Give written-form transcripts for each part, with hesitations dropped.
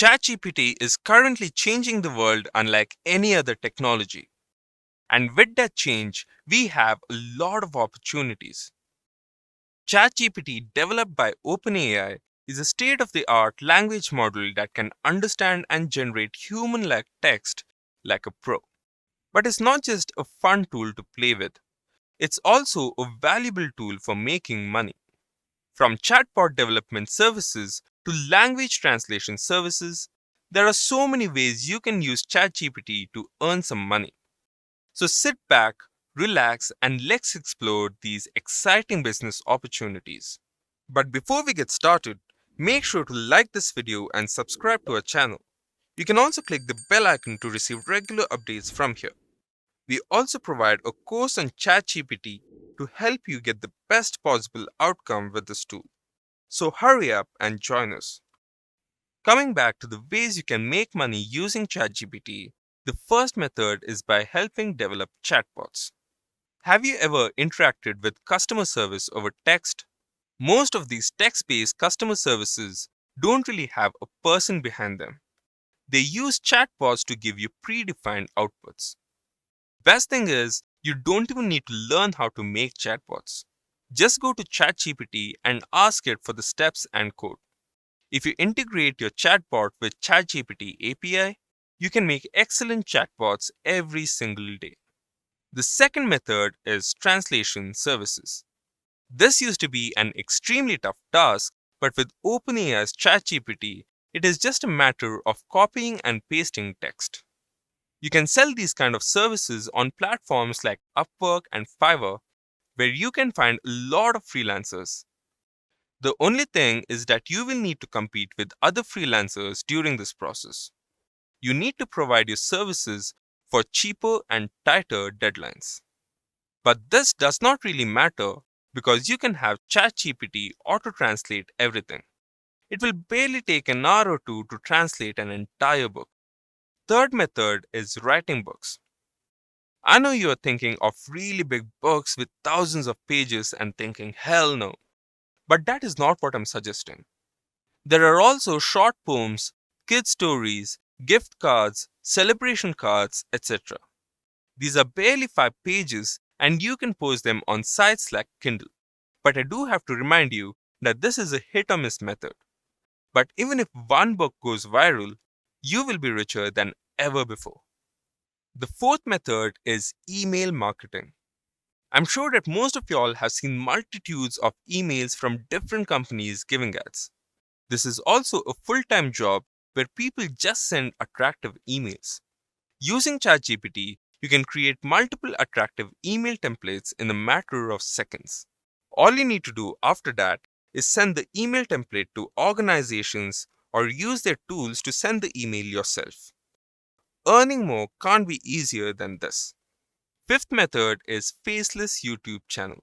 ChatGPT is currently changing the world unlike any other technology. And with that change, we have a lot of opportunities. ChatGPT, developed by OpenAI, is a state-of-the-art language model that can understand and generate human-like text like a pro. But it's not just a fun tool to play with. It's also a valuable tool for making money. From chatbot development services to language translation services, there are so many ways you can use ChatGPT to earn some money. So sit back, relax, and let's explore these exciting business opportunities. But before we get started, make sure to like this video and subscribe to our channel. You can also click the bell icon to receive regular updates from here. We also provide a course on ChatGPT to help you get the best possible outcome with this tool. So hurry up and join us. Coming back to the ways you can make money using ChatGPT, the first method is by helping develop chatbots. Have you ever interacted with customer service over text? Most of these text-based customer services don't really have a person behind them. They use chatbots to give you predefined outputs. Best thing is, you don't even need to learn how to make chatbots. Just go to ChatGPT and ask it for the steps and code. If you integrate your chatbot with ChatGPT API, you can make excellent chatbots every single day. The second method is translation services. This used to be an extremely tough task, but with OpenAI's ChatGPT, it is just a matter of copying and pasting text. You can sell these kind of services on platforms like Upwork and Fiverr, where you can find a lot of freelancers. The only thing is that you will need to compete with other freelancers during this process. You need to provide your services for cheaper and tighter deadlines. But this does not really matter because you can have ChatGPT auto-translate everything. It will barely take an hour or two to translate an entire book. Third method is writing books. I know you are thinking of really big books with thousands of pages and thinking, hell no. But that is not what I'm suggesting. There are also short poems, kid stories, gift cards, celebration cards, etc. These are barely 5 pages and you can post them on sites like Kindle. But I do have to remind you that this is a hit or miss method. But even if one book goes viral, you will be richer than ever before. The fourth method is email marketing. I'm sure that most of y'all have seen multitudes of emails from different companies giving ads. This is also a full-time job where people just send attractive emails. Using ChatGPT, you can create multiple attractive email templates in a matter of seconds. All you need to do after that is send the email template to organizations or use their tools to send the email yourself. Earning more can't be easier than this. Fifth method is faceless YouTube channel.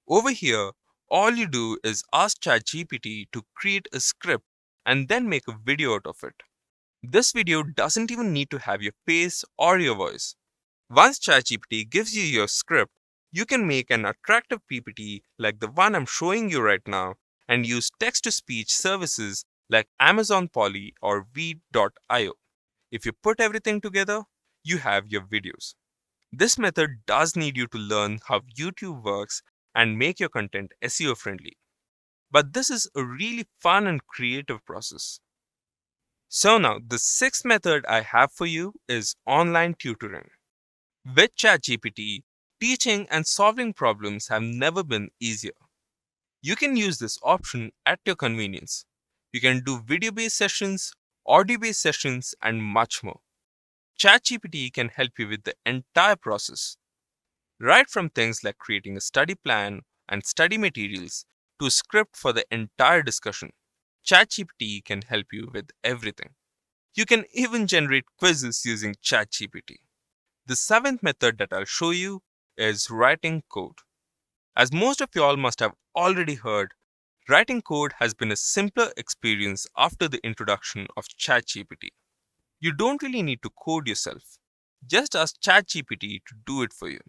Over here, all you do is ask ChatGPT to create a script and then make a video out of it. This video doesn't even need to have your face or your voice. Once ChatGPT gives you your script, you can make an attractive PPT like the one I'm showing you right now and use text-to-speech services like Amazon Polly or V.io. If you put everything together, you have your videos. This method does need you to learn how YouTube works and make your content SEO friendly. But this is a really fun and creative process. So now, the sixth method I have for you is online tutoring. With ChatGPT, teaching and solving problems have never been easier. You can use this option at your convenience. You can do video-based sessions, audio-based sessions, and much more. ChatGPT can help you with the entire process. Right from things like creating a study plan and study materials to a script for the entire discussion, ChatGPT can help you with everything. You can even generate quizzes using ChatGPT. The seventh method that I'll show you is writing code. As most of y'all must have already heard, writing code has been a simpler experience after the introduction of ChatGPT. You don't really need to code yourself. Just ask ChatGPT to do it for you.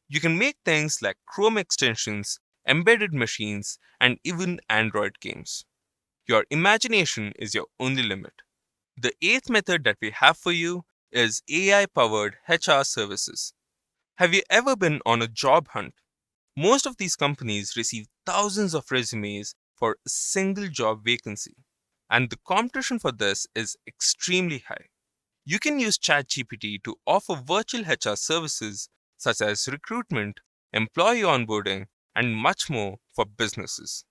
You can make things like Chrome extensions, embedded machines, and even Android games. Your imagination is your only limit. The eighth method that we have for you is AI-powered HR services. Have you ever been on a job hunt? Most of these companies receive thousands of resumes for a single job vacancy, and the competition for this is extremely high. You can use ChatGPT to offer virtual HR services such as recruitment, employee onboarding, and much more for businesses.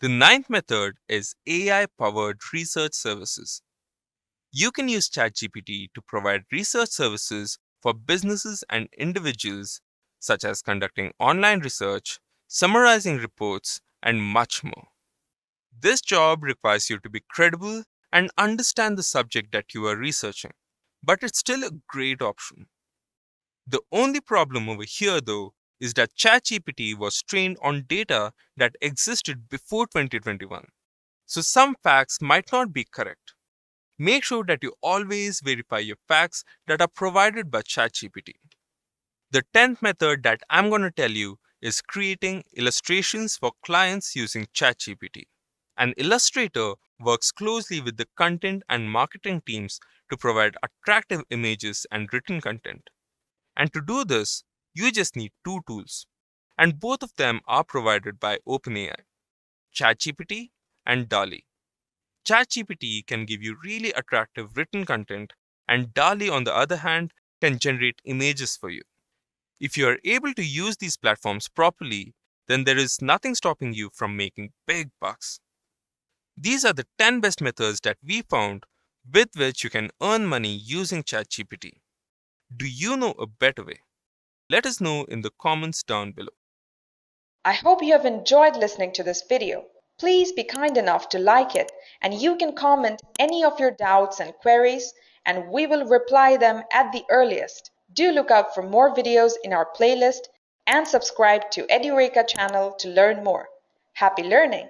The ninth method is AI-powered research services. You can use ChatGPT to provide research services for businesses and individuals, such as conducting online research, summarizing reports, and much more. This job requires you to be credible and understand the subject that you are researching, but it's still a great option. The only problem over here, though, is that ChatGPT was trained on data that existed before 2021, so some facts might not be correct. Make sure that you always verify your facts that are provided by ChatGPT. The 10th method that I'm going to tell you is creating illustrations for clients using ChatGPT. An illustrator works closely with the content and marketing teams to provide attractive images and written content. And to do this, you just need two tools. And both of them are provided by OpenAI, ChatGPT and DALL-E. ChatGPT can give you really attractive written content, and DALL-E, on the other hand, can generate images for you. If you are able to use these platforms properly, then there is nothing stopping you from making big bucks. These are the 10 best methods that we found with which you can earn money using ChatGPT. Do you know a better way? Let us know in the comments down below. I hope you have enjoyed listening to this video. Please be kind enough to like it, and you can comment any of your doubts and queries, and we will reply them at the earliest. Do look out for more videos in our playlist and subscribe to Edureka channel to learn more. Happy learning!